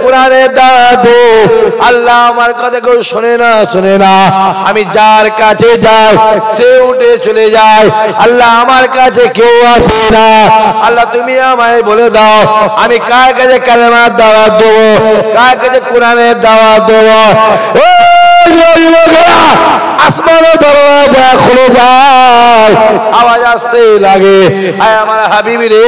কোরআনের দাওয়াত দেব। আল্লাহ আমার কথা কেউ শোনে না, আমি যার কাছে যাই সে উঠে চলে যায়। আল্লাহ আমার কাছে কেউ আসে না। আল্লাহ তুমি আমায় বলে দাও আমি কার কাছে কালেমার দাওয়াত দেব, কার কাছে কোরআনের দাওয়াত দেব। আসমানের দরজা খুলে যায়, আওয়াজ আসতে লাগে, আয় আমার হাবিবি রে,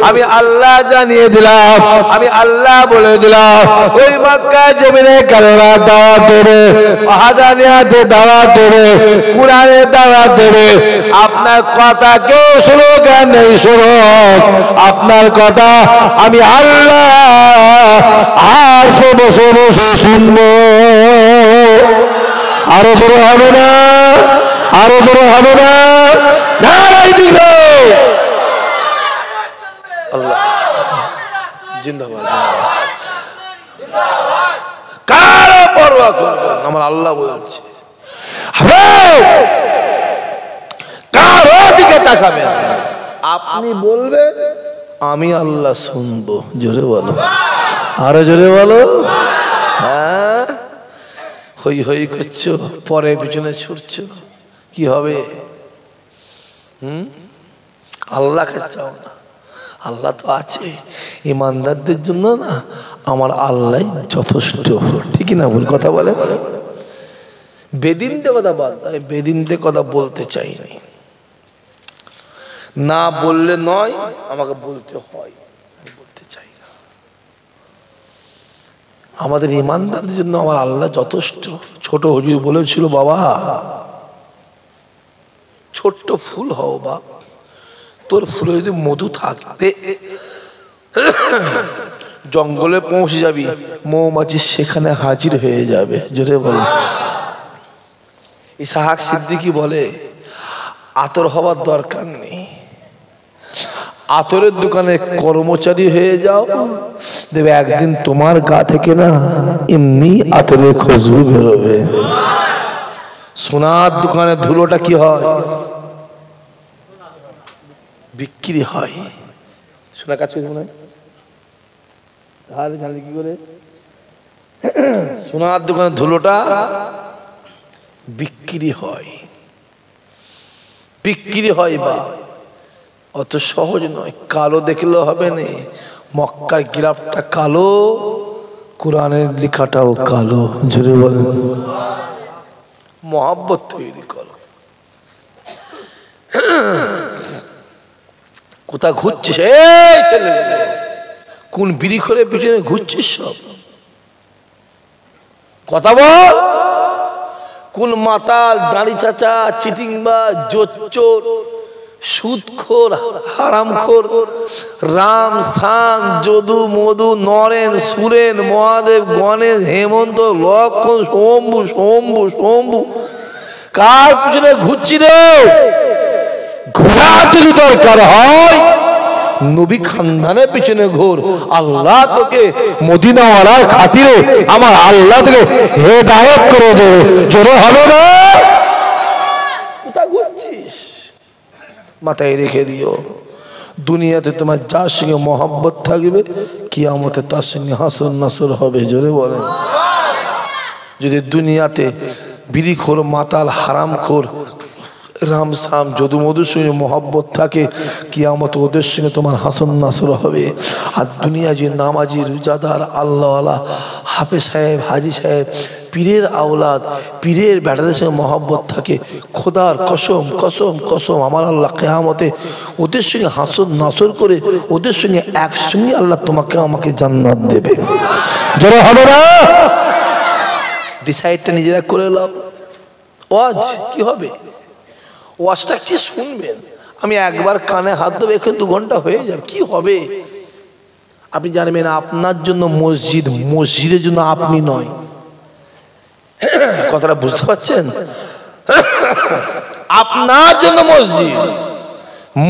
আমি আল্লাহ জানিয়ে দিলাম, আমি আল্লাহ বলে দিলাম ওই মক্কা জমিনে কালেমার দাওয়াত দেবে, ওয়াহদানিয়াতের দাওয়াত দেবে, কোরআনের দাওয়াত দেবে। আপনার কথা কেউ শুনো কেন নেই শুনো, আপনার কথা আমি আল্লাহ আর বসে বসে শুনবো। আরো বড় হবে না, আরো বড় হবে না, নারাই দিল আল্লাহ জিন্দাবাদ। কারো পরোয়া করবেন, আমার আল্লাহ বলছে কারো দিকে তাকাবেন না, আপনি বলবেন আমি আল্লাহ শুনবো। জোরে বলো, আরো জোরে বলো। হ্যাঁ, হই হই করছো, পরে পিছনে ছুটছো, কি হবে? আল্লাহকে চাও না, আল্লাহ তো আছে। ইমানদারদের জন্য না আমার আল্লাহ যথেষ্ট। ঠিক না ভুল কথা বলে? বেদিনতে কথা বাদ, আমি বেদিনতে কথা বলতে চাইনি, না বললে নয়, আমাকে বলতে হয়, বলতে চাই না। আমাদের ইমানদারদের জন্য আমার আল্লাহ যথেষ্ট। ছোট হুজুর বলেছিল, বাবা ছোট্ট ফুল হও বা, তোর ফুলে যদি মধু থাকতে জঙ্গলে পৌঁছে যাবি, মৌমাছি সেখানে হাজির হয়ে যাবে। জোরে বল। ইসহাক সিদ্দিকী বলে, আতর হওয়ার দরকার নেই, আতরের দোকানে কর্মচারী হয়ে যাও, দেবে একদিন তোমার গা থেকে না এমনি আতরের খুশবু বেরোবে। সোনার দোকানে ধুলোটা কি হয়? বিক্রি হয়। সোনা কাজ করছে মনে হয়, কি করে? সোনার দোকানে ধুলোটা বিক্রি হয়, বিক্রি হয়। বা অত সহজ নয়। কালো দেখলেও হবে না, মক্কার গিরাফটা কালো, কোরআনের লেখাটাও কালো। জোরে বলেন। মহব্বত তৈরি করো। কোথা ঘুরছিস এই ছেলে? কোন বিড়ি করে পিছনে ঘুরছিস? সব কথা বল। কোন মাতাল, দাড়ি চাচা, চিটিংবাজ, জোচ্চোর, সুদখোর, হারামখোর, রাম, শাম, যদু, মধু, নরেন, সুরেন, মহাদেব, গণেশ, হেমন্ত, লক্ষণ, শম্ভু, শম্ভু, শম্ভু, কার পিছনে ঘুরছি রে? ঘোরা যদি দরকার হয় নবী খানদানের পিছনে ঘোর। আল্লাহ তোকে মদিনাওয়ালার খাতিরে আমার আল্লাহ তোকে হেদায়েত করে দেবে। জোরে হবে না? কোথা ঘুরছিস? মাথায় রেখে দিও, দুনিয়াতে তোমার যার সঙ্গে মহব্বত থাকবে, কিয়ামতে তার সঙ্গে হাসর নাসর হবে। জোরে বলেন। যদি দুনিয়াতে বিড়িখোর, মাতাল, হারামখোর, রাম, শাম, যদু, মধুর সঙ্গে মহব্বত থাকে, কিয়ামত ওদের সঙ্গে তোমার হাসন নাসর হবে। আর দুনিয়া যে নামাজি, রোজাদার, আল্লাহওয়ালা, হাফেজ সাহেব, হাজি সাহেব, পীরের আওলাদ, পীরের বেটাদের সঙ্গে মহব্বত থাকে, খোদার কসম কসম কসম আমার আল্লাহ কিয়ামতে ওদের সঙ্গে হাসন নাসর করে ওদের সঙ্গে একসঙ্গে আল্লাহ তোমাকে আমাকে জান্নাত দেবে। জোরে হবে না? ডিসাইডটা নিজেরা করে নাও। ওয়াজ কি হবে? ওয়াজটা কি শুনবেন? আমি একবার কানে হাত দেবো, এখানে 2 ঘন্টা হয়ে যাবে, কি হবে? আপনি জানবেন আপনার জন্য মসজিদ, মসজিদের জন্য আপনি নয়। কথাটা বুঝতে পারছেন? আপনার জন্য মসজিদ,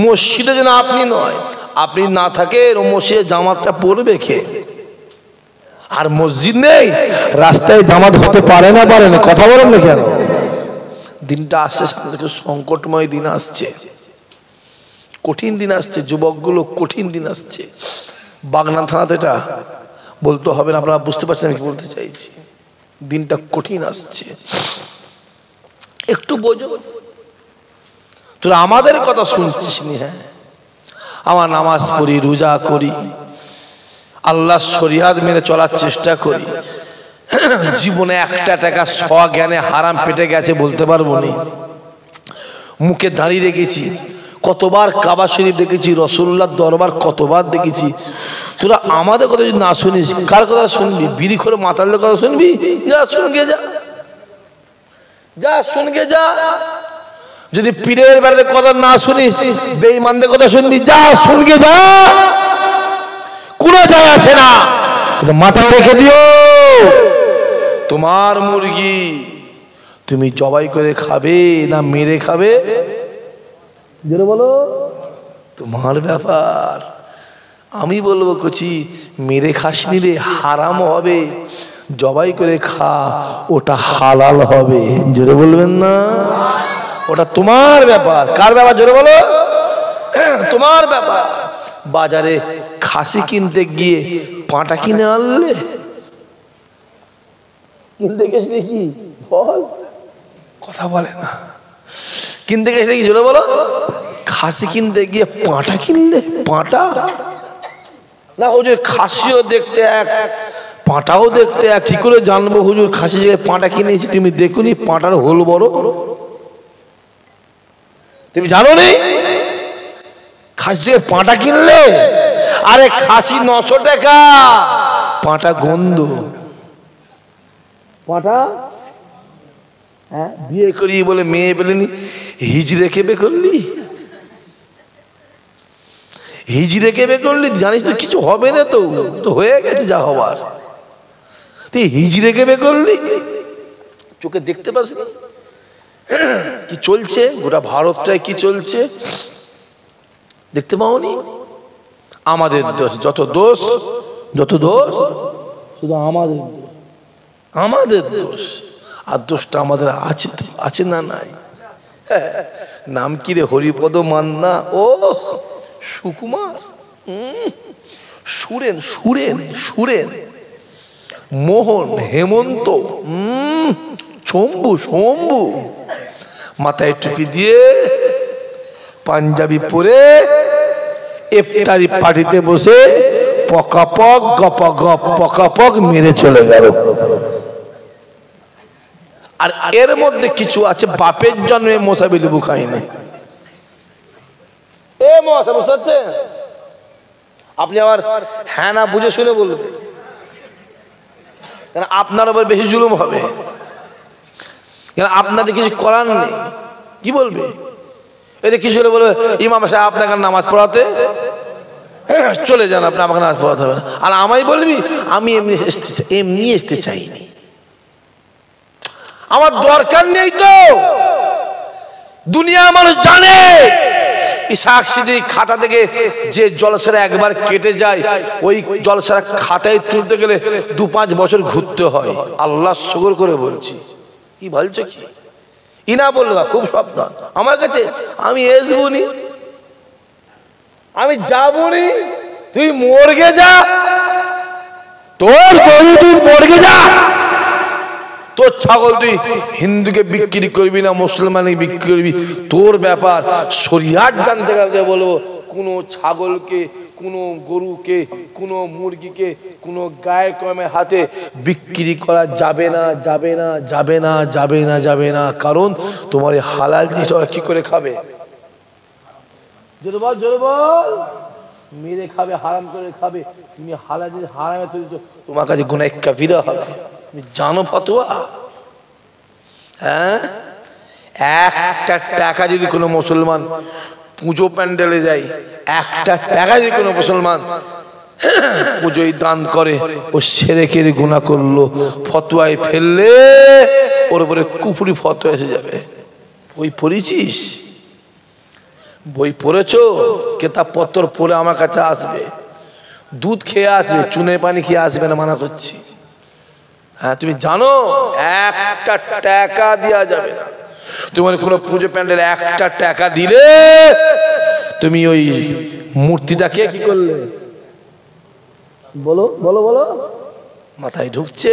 মসজিদের জন্য আপনি নয়। আপনি না থাকে মসজিদে জামাতটা পড়বে কে? আর মসজিদ নেই, রাস্তায় জামাত হতে পারে না, পারে না। কথা বলেন না কেন? দিনটা আসছে, সামনে থেকে সংকটময় দিন আসছে, কঠিন দিন আসছে, যুবকগুলো কঠিন দিন আসছে। বাগনা থানাতে এটা বলতে হবে না, আপনারা বুঝতে পারছেন আমি কি বলতে চাইছি। দিনটা কঠিন আসছে, একটু বোঝো। তোরা আমাদের কথা শুনছিস নি? হ্যাঁ, আমার নামাজ পড়ি, রোজা করি, আল্লাহ শরিয়াত মেনে চলার চেষ্টা করি। জীবনে একটা টাকা স্বজ্ঞানে হারাম পেটে গেছে বলতে পারবো না। মুখে দাঁড়িয়ে রেখেছি, কতবার কাবা শরীফ দেখেছি, রসুল্লাহর দরবার কতবার দেখেছি। তোরা আমাদের কথা যদি না শুনিস, কার কথা শুনবি? বিড়ি করে মাতালের কথা শুনবি? যা শুনগে যা, যা শুনগে যা। যদি পীরের বেলার কথা না শুনিস, বেঈমানদের কথা শুনবি, যা শুনগে যা, কোনো যায় আসে না। মাথায় রেখে দিও, তোমার মুরগি তুমি জবাই করে খাবে না মেরে খাবে, যেটা বলো তোমার ব্যাপার। আমি বলবো কচি, মেরে খাস নিলে হারাম হবে, জবাই করে খা, ওটা হালাল হবে। জোরে বলবেন না? ওটা তোমার ব্যাপার। কার ব্যাপার? জোরে বলো, তোমার ব্যাপার। বাজারে খাসি কিনতে গিয়ে পাঁটা কিনে আনলে, কিনতে গেছিলে কি বল? কথা বলে না। কিনতে গেছিলে কি? জোরে বলো। খাসি কিনতে গিয়ে পাঁটা কিনলে? পাঁটা না হুজুর, খাসিও দেখতে এক, পাঁটাও দেখতে এক, কি করে জানবো হুজুর খাসি জায়গায় পাঁটা কিনেছি? তুমি দেখুনি পাঁটার হোল বড়? তুমি জানো নি খাসি জায়গায় পাঁটা কিনলে? আরে খাসি 900 টাকা, পাঁটা গন্ধ। পাঁটা হ্যাঁ, বিয়ে করি বলে মেয়ে পেলেনি, হিজড়ে কেবে করলি? হিজড়ে কেবে করলি? জানিস তো কিছু হবে না, তো তো হয়ে গেছে যা হবার। তুই হিজড়ে কেবে করলি? চোখে দেখতে পাসনি কি চলছে গোটা ভারতটায়? কি চলছে দেখতে পাওনি? আমাদের দোষ, যত দোষ, যত দোষ শুধু আমাদের দোষ, আমাদের দোষ। আর দোষটা আমাদের আছে, আছে না নাই? নাম কি রে? হরিপদ মান্না, ও সুকুমার, সুরেন, সুরেন, সুরেন, মোহন, হেমন্ত, শম্ভু, শম্ভু, মাথায় টুপি দিয়ে পাঞ্জাবি পরে ইফতারি পার্টিতে বসে পকাপক গপাগপ পকাপক মেরে চলে গেল। আর এর মধ্যে কিছু আছে বাপের জন্মে মোসাবি লেবু খাইনি। বুঝতে পারছেন? আপনি আবার হ্যাঁ না বুঝে শুনে বলবেন, আপনার আবার বেশি জুলুম হবে, আপনাদের কিছু করার নেই। কি বলবে? এতে কিছু হলে বলবে ইমাম সাহেব আপনাকে নামাজ পড়াতে চলে যান, আপনি আমাকে নামাজ পড়াতে হবে না। আর আমায় বলবি আমি এমনি আসতে চাইনি, আমার দরকার নেই। তো দুনিয়া মানুষ জানে ইসাক সিদ্দিক খাতা থেকে যে জলসারা একবার কেটে যায়, ওই জলসারা খাতায় তুলতে গেলে 2-5 বছর ঘুরতে হয়। আল্লাহ শুকর করে বলছি। কি বলছো কি? ইনা বলবা খুব সাবধান আমার কাছে, আমি আসবনি, আমি যাবনি, তুই মরগে যা, তোর গরু তুই মরগে যা, তোর ছাগল তুই হিন্দুকে বিক্রি করবি না মুসলমানকে বিক্রি করবি, তোর ব্যাপার। শরিয়াত জানতে গেলে বলবো কোন ছাগলকে, কোন গরুকে, কোন মুরগিকে, কোন গায়ের কমের হাতে বিক্রি করা যাবে না, যাবে না, যাবে না, যাবে না, যাবে না। কারণ তোমার এই হালাল জিনিসটা ওরা কি করে খাবে? জোরে বল, জোরে বল। মেরে খাবে, হারাম করে খাবে। তুমি হালাল জিনিস হারামে তৈরি, তোমার কাছে গুনাহ কাবীরা হবে। তুমি জানো ফতোয়া? হ্যাঁ, একটা টাকা যদি কোনো মুসলমান পুজো প্যান্ডেলে যায়, একটা টাকা যদি কোনো মুসলমান পুজোয় দান করে, ও শিরকের গুনাহ করলো, ফতোয়ায় ফেললে ওর উপরে কুফরি ফতোয়া এসে যাবে। বই পড়েছিস? বই পড়েছো? কিতাব পত্র পড়ে আমার কাছে আসবে, দুধ খেয়ে আসবে, চুনের পানি খেয়ে আসবে না, মানা করছি। হ্যাঁ, তুমি জানো একটা টাকা দেওয়া যাবে না। তোমার কোনো পুজো প্যান্ডেল একটা টাকা দিলে তুমি ওই মূর্তিটাকে কি করলে? বলো বলো বলো, মাথায় ঢুকছে?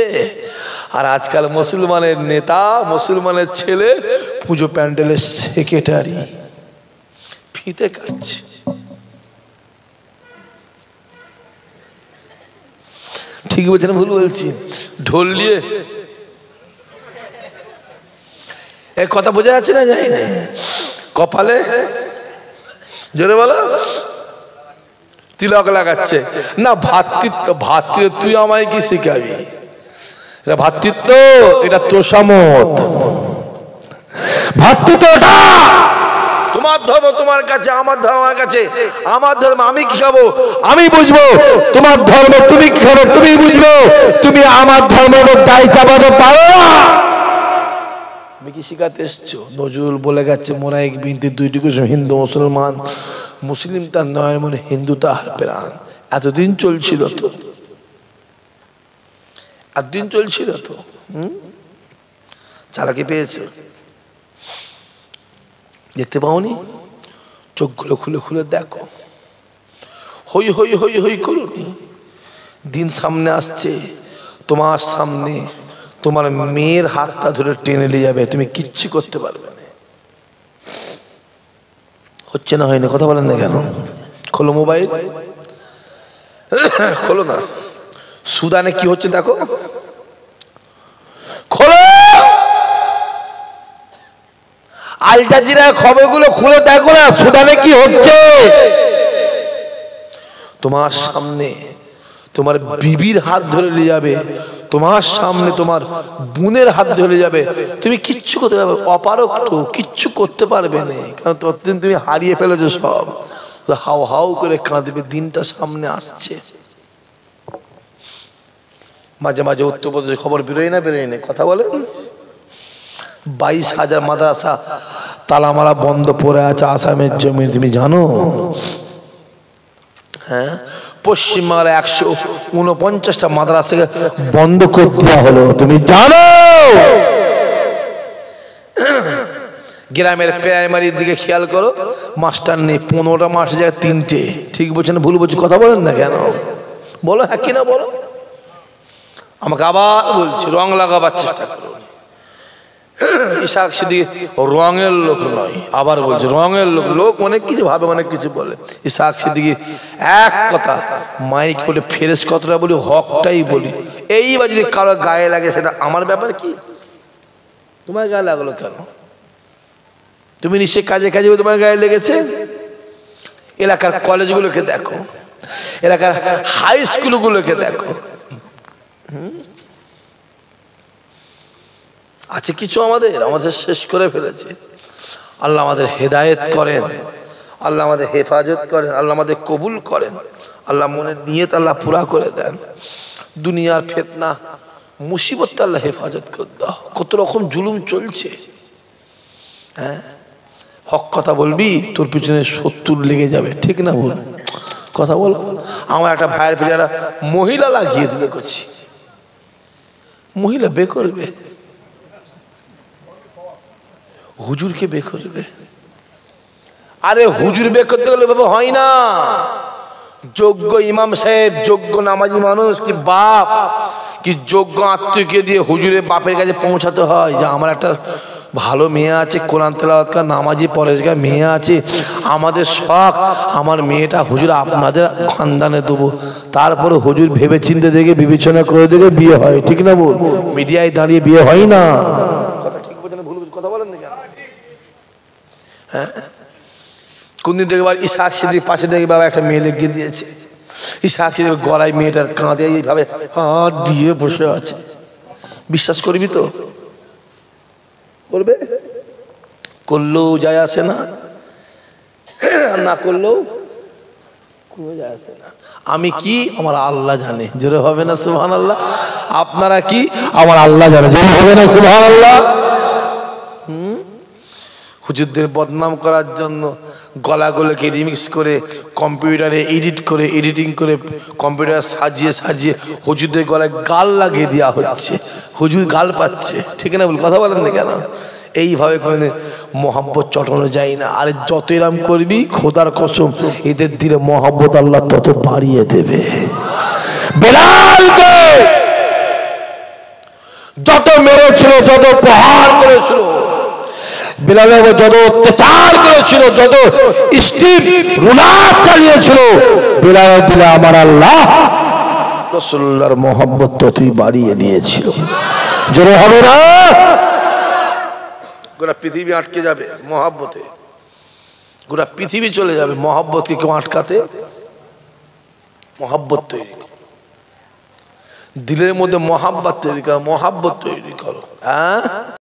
আর আজকাল মুসলমানের নেতা, মুসলমানের ছেলে পুজো প্যান্ডেলের সেক্রেটারি, ফিতে কাটছে। ঠিক বলছেন, ভুল বলছি? ঢোল নিয়ে এই কথা বোঝা যাচ্ছে না? যাই না কপালে, জোরে বলো, তিলক লাগাচ্ছে না। ভাতৃত্ব, ভাতৃত্ব তুই আমায় কি শিখাবি? এটা ভাতৃত্ব, এটা তোষামত। ভাতৃত্ব ওটা তোমার ধর্ম তোমার কাছে, আমার ধর্ম আমার কাছে। আমার ধর্ম আমি কি খাবো আমি বুঝবো, তোমার ধর্ম তুমি কি খাবো তুমি বুঝবো। তুমি আমার ধর্মের দায় চাপাতে পারো না। তুমি কি শিখাতে এসছো? নজরুল বলে গেছে, মোরাইক বিনতে দুইটি কুসুম, হিন্দু মুসলমান, মুসলিম তার নয় মনে, হিন্দু তাহার প্রাণ। এতদিন চলছিল তো, এতদিন চলছিল তো। চালাকি পেয়েছো? দেখতে পাওনি? চোখগুলো খুলে খুলে দেখো। হই হই হই হই করুনি। দিন সামনে আসছে, তোমার সামনে তোমার মেয়ের হাতটা ধরে টেনে নিয়ে যাবে, তুমি কিচ্ছু করতে পারবে না। হচ্ছে না, হয়নি, কথা বলেন না কেন? খোলো মোবাইল, খোলো না। সুদানে কি হচ্ছে দেখো, খোলো আল জাজিরার খবরগুলো খুলে দেখো না, সুদানে কি হচ্ছে। তোমার সামনে তোমার বিবির হাত ধরে নিয়ে যাবে, তোমার সামনে তোমার বোনের হাত ধরে যাবে, তুমি কিচ্ছু করতে পারবে, অপারক তো কিচ্ছু করতে পারবে না, কারণ ততদিন তুমি হারিয়ে ফেলেছো সব। হাউ হাউ করে কাঁদবে, দিনটা সামনে আসছে। মাঝে মাঝে উত্তরপ্রদেশের খবর বেরোয় না, বেরোয় না, কথা বলেন। 22,000 মাদ্রাসা তালামারা বন্ধ পড়ে আছে আসামের জমি, তুমি জানো? হ্যাঁ, পশ্চিমবাংলায় 149টা মাদ্রাসাকে বন্ধ করে দেওয়া হলো, তুমি জানো? গ্রামের প্রাইমারির দিকে খেয়াল করো, মাস্টার নেই, 15টা মাস্টার জায়গায় 3টে। ঠিক বলছেন ভুল বলছি? কথা বলেন না কেন? বলো হ্যাঁ কিনা বলো। আমাকে আবার বলছি রং লাগাবার চেষ্টা করো। ইসাক সিদ্দিকী রঙের লোক নয়, আবার বলছে রঙের লোক। লোক অনেক কিছু ভাবে, অনেক কিছু বলে। ইসাক সিদ্দিকী এক কথা, মাইক বলে ফেরেশ কথাটা বলি, হকটাই বলি। এইবার যদি কারো গায়ে লাগে সেটা আমার ব্যাপার কি? তোমার গায়ে লাগলো কেন? তুমি নিশ্চয়ই কাজে কাজে তোমার গায়ে লেগেছে। এলাকার কলেজগুলোকে দেখো, এলাকার হাই স্কুলগুলোকে দেখো, আছে কিছু আমাদের শেষ করে ফেলেছে। আল্লাহ আমাদের হেদায়েত করেন, আল্লাহ আমাদের হেফাজত করেন, আল্লাহ আমাদের কবুল করেন, আল্লাহ মনের নিয়ত আল্লাহ পুরা করে দেন। দুনিয়ার ফিতনা মুসিবত আল্লাহ হেফাজত করে দাও। কত রকম জুলুম চলছে। হ্যাঁ, হক কথা বলবি, তোর পিছনে 70 লেগে যাবে, ঠিক না বল? কথা বল। আমার একটা ভাইয়ের পিছনে একটা মহিলা লাগিয়ে দিবে, করছি মহিলা বে করবে, হুজুরকে বে করবে। আরে হুজুর বে করতে গেলে বাবা হয় না। যোগ্য ইমাম সাহেব, যোগ্য নামাজি মানুষ, কি বাপ, কি যোগ্য আত্মীয়কে দিয়ে হুজুরের বাপের কাছে পৌঁছাতে হয় যে আমার একটা ভালো মেয়ে আছে, কোরআন তেলাওয়াতকার নামাজি পরেশগার মেয়ে আছে, আমাদের শখ আমার মেয়েটা হুজুর আপনাদের খানদানে দেবো। তারপরে হুজুর ভেবে চিন্তে দেখে বিবেচনা করে দেখে বিয়ে হয়, ঠিক না বল? মিডিয়ায় দাঁড়িয়ে বিয়ে হয় না। কথা ঠিক বলছেন, ভুল কথা বলেন না? হ্যাঁ, কোনদিন দেখবার ইসাক সিদ্দিকীর পাশে দেখি বাবা একটা মেয়ে লেগে দিয়েছে। ইসাক সিদ্দিকীর গলায় মেয়েটার কাঁধে এইভাবে হাত দিয়ে বসে আছে। বিশ্বাস করবি তো? করবে? করলেও যায় আসে না, না করলেও কোনো যায় আসে না। আমি কি আমার আল্লাহ জানে, জোরে হবে না সুবহানাল্লাহ? আপনারা কি আমার আল্লাহ জানে, জোরে হবে না সুবহানাল্লাহ? হুজুরদের বদনাম করার জন্য গলাগুলোকে রিমিক্স করে কম্পিউটারে এডিট করে, এডিটিং করে কম্পিউটারে সাজিয়ে সাজিয়ে হুজুরদের গলায় গাল লাগিয়ে দেওয়া হচ্ছে। হুজুর গাল পাচ্ছে, ঠিক না বল? কথা বলেন না কেন? এইভাবে করে মহাব্বত চটানো যায় না। আরে যত এরম করবি খোদার কসম এদের দিলে মহাব্বত আল্লাহ তত বাড়িয়ে দেবে। বেলালকে যত মেরেছিল, যত প্রহার করেছিল, বেলালের যত অত্যাচার করেছিল, যত স্টিপ রুলাত চালিয়েছিল, বেলালের দিলে আমার আল্লাহ রাসূলুল্লাহর মহব্বত ততই বাড়িয়ে দিয়েছিল। জোরে হবে না? গোটা পৃথিবী আটকে যাবে মহব্বতে, গোটা পৃথিবী চলে যাবে। মহব্বতকে কেউ আটকাতে? মহব্বত তৈরি করো, দিলের মধ্যে মহব্বত তৈরি করো, মহব্বত তৈরি করো। হ্যাঁ,